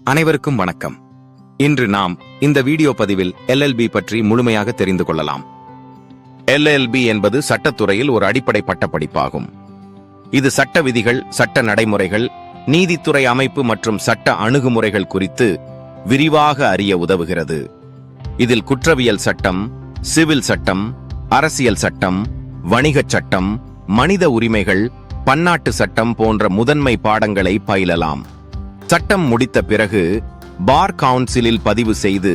அனைவருக்கும் வணக்கம். இன்று நாம் இந்த வீடியோ பதிவில் LLB பற்றி முழுமையாக தெரிந்து கொள்ளலாம். LLB என்பது சட்டத்துறையில் ஒரு அடிப்படை பட்டப்படிப்பாகும். இது சட்ட விதிகள், சட்ட நடைமுறைகள், நீதித்துறை அமைப்பு மற்றும் சட்ட அணுகுமுறைகள் குறித்து விரிவாக அறிய உதவுகிறது. இதில் குற்றவியல் சட்டம், சிவில் சட்டம், அரசியல் சட்டம், வணிகச் சட்டம், மனித உரிமைகள், பன்னாட்டு சட்டம் போன்ற முதன்மை பாடங்களை பயிலலாம். சட்டம் முடித்த பிறகு பார் கவுன்சிலில் பதிவு செய்து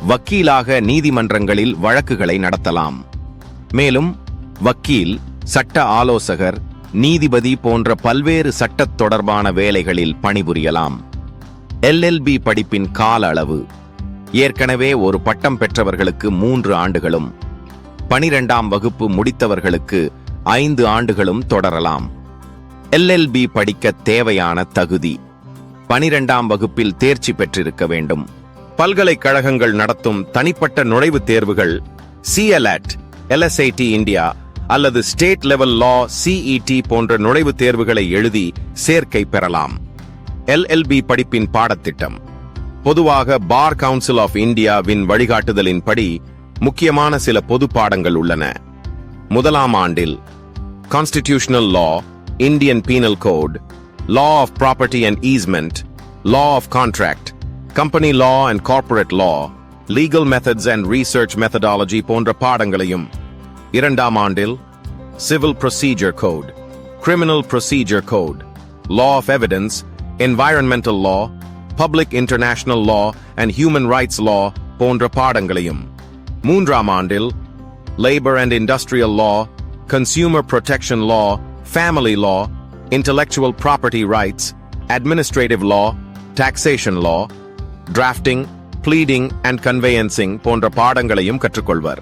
வக்கீலாக நீதிமன்றங்களில் வழக்குகளை நடத்தலாம். மேலும் வக்கீல், சட்ட ஆலோசகர், நீதிபதி போன்ற பல்வேறு சட்டத் தொடர்பான வேலைகளில் பணிபுரியலாம். LLB படிப்பின் கால அளவு ஏற்கனவே ஒரு பட்டம் பெற்றவர்களுக்கு 3 ஆண்டுகளும் 12ஆம் வகுப்பு முடித்தவர்களுக்கு 5 ஆண்டுகளும் தொடரலாம். LLB படிக்க தேவையான தகுதி: 12ஆம் வகுப்பில் தேர்ச்சி பெற்றிருக்க வேண்டும். பல்கலைக்கழகங்கள் நடத்தும் தனிப்பட்ட நுழைவுத் தேர்வுகள் CLAT, LSAT இந்தியா அல்லது ஸ்டேட் லெவல் லா CET போன்ற நுழைவுத் தேர்வுகளை எழுதி சேர்க்கை பெறலாம். LLB படிப்பின் பாடத்திட்டம் பொதுவாக பார் கவுன்சில் ஆஃப் இந்தியாவின் வழிகாட்டுதலின்படி முக்கியமான சில பொது பாடங்கள் உள்ளன. முதலாம் ஆண்டில் constitutional law, Indian penal code, Law of Property and Easement, Law of Contract, Company Law and Corporate Law, Legal Methods and Research Methodology போன்ற பாடங்களையும், இரண்டாம் ஆண்டில் Civil Procedure Code, Criminal Procedure Code, Law of Evidence, Environmental Law, Public International Law and Human Rights Law போன்ற பாடங்களையும், மூன்றாம் ஆண்டில் Labor and Industrial Law, Consumer Protection Law, Family Law, Intellectual Property Rights, Administrative Law, Taxation Law, Drafting, Pleading and Conveyancing போன்ற பாடங்களையும் கற்றுக்கொள்வர்.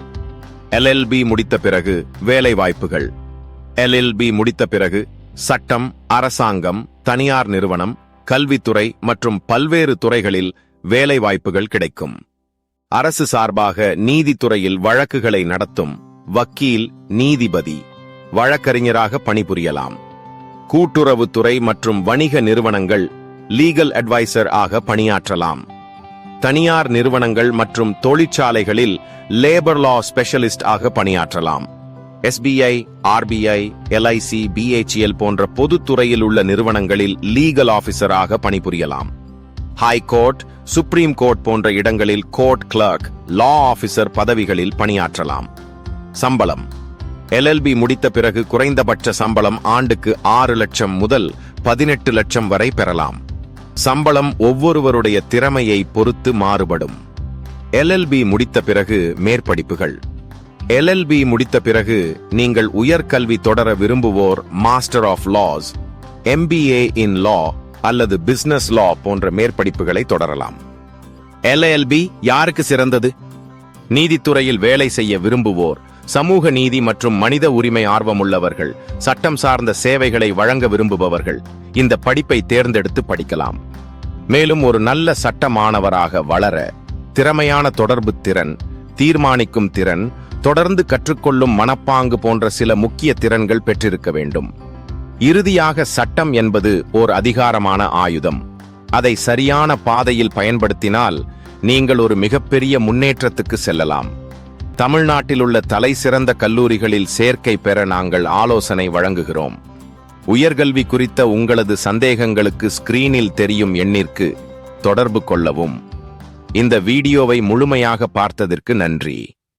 LLB முடித்த பிறகு வேலை வாய்ப்புகள். LLB முடித்த பிறகு சட்டம், அரசாங்கம், தனியார் நிறுவனம், கல்வித்துறை மற்றும் பல்வேறு துறைகளில் வேலை வாய்ப்புகள் கிடைக்கும். அரசு சார்பாக நீதித்துறையில் வழக்குகளை நடத்தும் வக்கீல், நீதிபதி, வழக்கறிஞராக பணிபுரியலாம். கூட்டுறவுத்துறை மற்றும் வணிக நிறுவனங்கள் லீகல் அட்வைசர் ஆக பணியாற்றலாம். தனியார் நிறுவனங்கள் மற்றும் தொழிற்சாலைகளில் லேபர் லா ஸ்பெஷலிஸ்ட் ஆக பணியாற்றலாம். SBI, RBI, LIC, BHEL போன்ற பொதுத்துறையில் உள்ள நிறுவனங்களில் லீகல் ஆபீசராக பணிபுரியலாம். ஹை கோர்ட், சுப்ரீம் கோர்ட் போன்ற இடங்களில் கோர்ட் கிளர்க், லா ஆபீசர் பதவிகளில் பணியாற்றலாம். சம்பளம்: LLB முடித்த பிறகு குறைந்தபட்ச சம்பளம் ஆண்டுக்கு 6 லட்சம் முதல் 18 லட்சம் வரை பெறலாம். சம்பளம் ஒவ்வொருவருடைய திறமையை பொறுத்து மாறுபடும். LLB முடித்த பிறகு மேற்படிப்புகள். LLB முடித்த பிறகு நீங்கள் உயர்கல்வி தொடர விரும்புவோர் மாஸ்டர் ஆஃப் லாஸ், MBA இன் லா அல்லது பிசினஸ் லா போன்ற மேற்படிப்புகளை தொடரலாம். LLB யாருக்கு சிறந்தது? நீதித்துறையில் வேலை செய்ய விரும்புவோர், சமூக நீதி மற்றும் மனித உரிமை ஆர்வமுள்ளவர்கள், சட்டம் சார்ந்த சேவைகளை வழங்க விரும்புபவர்கள் இந்த படிப்பை தேர்ந்தெடுத்து படிக்கலாம். மேலும் ஒரு நல்ல சட்ட மாணவராக வளர திறமையான தொடர்பு திறன், தீர்மானிக்கும் திறன், தொடர்ந்து கற்றுக்கொள்ளும் மனப்பாங்கு போன்ற சில முக்கிய திறன்கள் பெற்றிருக்க வேண்டும். இறுதியாக, சட்டம் என்பது ஓர் அதிகாரமான ஆயுதம். அதை சரியான பாதையில் பயன்படுத்தினால் நீங்கள் ஒரு மிகப்பெரிய முன்னேற்றத்துக்கு செல்லலாம். தமிழ்நாட்டில் உள்ள தலைசிறந்த கல்லூரிகளில் சேர்க்கை பெற நாங்கள் ஆலோசனை வழங்குகிறோம். உயர்கல்வி குறித்த உங்களது சந்தேகங்களுக்கு ஸ்கிரீனில் தெரியும் எண்ணிற்கு தொடர்பு கொள்ளவும். இந்த வீடியோவை முழுமையாக பார்த்ததற்கு நன்றி.